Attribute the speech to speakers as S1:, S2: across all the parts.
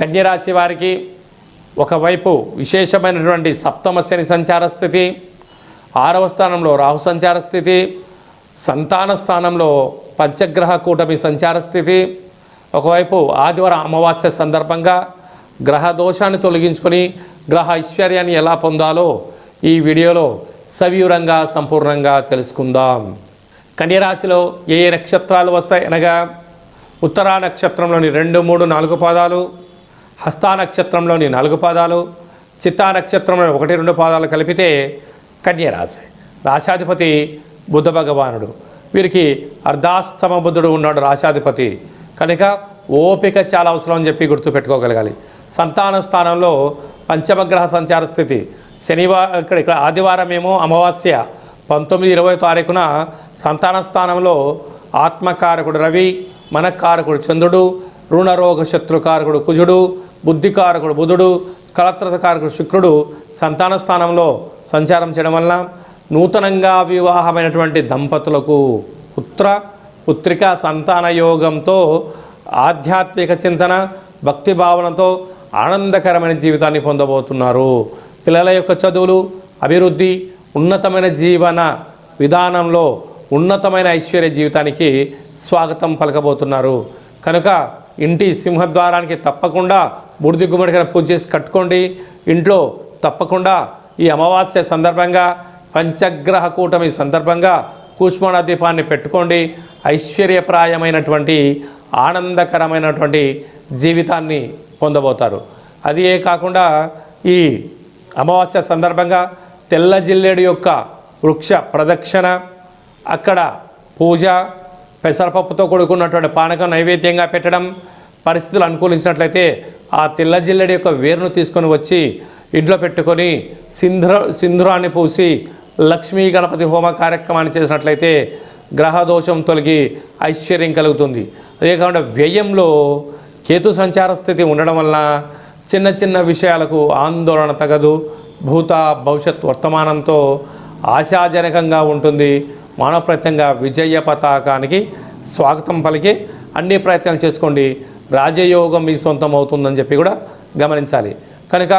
S1: కన్యరాశి వారికి ఒకవైపు విశేషమైనటువంటి సప్తమ శని సంచార స్థితి, 6వ స్థానంలో రాహు సంచార స్థితి, సంతాన స్థానంలో పంచగ్రహ కూటమి సంచార స్థితి. ఒకవైపు ఆదివారం అమావాస్య సందర్భంగా గ్రహ దోషాన్ని తొలగించుకొని గ్రహ ఐశ్వర్యాన్ని ఎలా పొందాలో ఈ వీడియోలో సవివరంగా సంపూర్ణంగా తెలుసుకుందాం. కన్యరాశిలో ఏ ఏ నక్షత్రాలు వస్తాయి అనగా ఉత్తరా నక్షత్రంలోని 2, 3, 4 పాదాలు, హస్తా నక్షత్రంలోని 4 పాదాలు, చిత్తా నక్షత్రంలోని 1, 2 పాదాలు కలిపితే కన్యరాశి. రాశాధిపతి బుధ భగవానుడు. వీరికి అర్ధాస్తమ బుధుడు ఉన్నాడు రాశాధిపతి కనుక ఓపిక చాలా అవసరం అని చెప్పి గుర్తుపెట్టుకోగలగాలి. సంతాన స్థానంలో పంచమగ్రహ సంచార స్థితి. ఇక్కడ ఆదివారం ఏమో అమావాస్య 19, 20 తారీఖున సంతాన స్థానంలో ఆత్మకారకుడు రవి, మనకారకుడు చంద్రుడు, రుణరోగ శత్రుకారకుడు కుజుడు, బుద్ధికారకుడు బుధుడు, కలత్రకారకుడు శుక్రుడు సంతాన స్థానంలో సంచారం చేయడం వలన నూతనంగా వివాహమైనటువంటి దంపతులకు పుత్ర పుత్రిక సంతాన యోగంతో ఆధ్యాత్మిక చింతన భక్తి భావనతో ఆనందకరమైన జీవితాన్ని పొందబోతున్నారు. పిల్లల యొక్క చదువులు, అభివృద్ధి, ఉన్నతమైన జీవన విధానంలో ఉన్నతమైన ఐశ్వర్య జీవితానికి స్వాగతం పలకబోతున్నారు. కనుక ఇంటి సింహద్వారానికి తప్పకుండా బూడిద గుమ్మడికాయ పూజ చేసి కట్టుకోండి. ఇంట్లో తప్పకుండా ఈ అమావాస్య సందర్భంగా పంచగ్రహ కూటమి సందర్భంగా కూష్మాండ దీపాన్ని పెట్టుకోండి. ఐశ్వర్యప్రాయమైనటువంటి ఆనందకరమైనటువంటి జీవితాన్ని పొందబోతారు. అది కాకుండా ఈ అమావాస్య సందర్భంగా తెల్ల జిల్లేడు యొక్క వృక్ష ప్రదక్షిణ, అక్కడ పూజ, పెసరపప్పుతో కూడుకున్నటువంటి పానకం నైవేద్యంగా పెట్టడం, పరిస్థితులు అనుకూలించినట్లయితే ఆ తెల్ల జిల్లేడు యొక్క వేరును తీసుకొని వచ్చి ఇంట్లో పెట్టుకొని సింధూరాన్ని పూసి లక్ష్మీ గణపతి హోమ కార్యక్రమాన్ని చేసినట్లయితే గ్రహదోషం తొలగి ఐశ్వర్యం కలుగుతుంది. అదే కాకుండా వ్యయంలో కేతు సంచార స్థితి ఉండడం వలన చిన్న చిన్న విషయాలకు ఆందోళన తగదు. భూత భవిష్యత్ వర్తమానంతో ఆశాజనకంగా ఉంటుంది. మానవ ప్రయత్నంగా విజయ పతాకానికి స్వాగతం పలికి అన్ని ప్రయత్నాలు చేసుకోండి. రాజయోగం మీ సొంతం అవుతుందని చెప్పి కూడా గమనించాలి. కనుక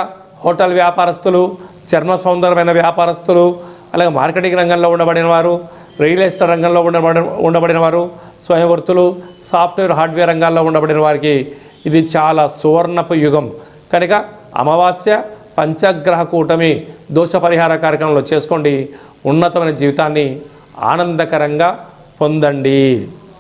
S1: హోటల్ వ్యాపారస్తులు, చర్మ సౌందర్యమైన వ్యాపారస్తులు, అలాగే మార్కెటింగ్ రంగంలో ఉండబడిన వారు, రియల్ ఎస్టేట్ రంగంలో ఉండబడిన వారు, స్వయం వృత్తులు, సాఫ్ట్వేర్ హార్డ్వేర్ రంగాల్లో ఉండబడిన వారికి ఇది చాలా సువర్ణపు యుగం. కనుక అమావాస్య పంచగ్రహ కూటమి దోష పరిహార కార్యక్రమంలో చేసుకోండి. ఉన్నతమైన జీవితాన్ని ఆనందకరంగా పొందండి.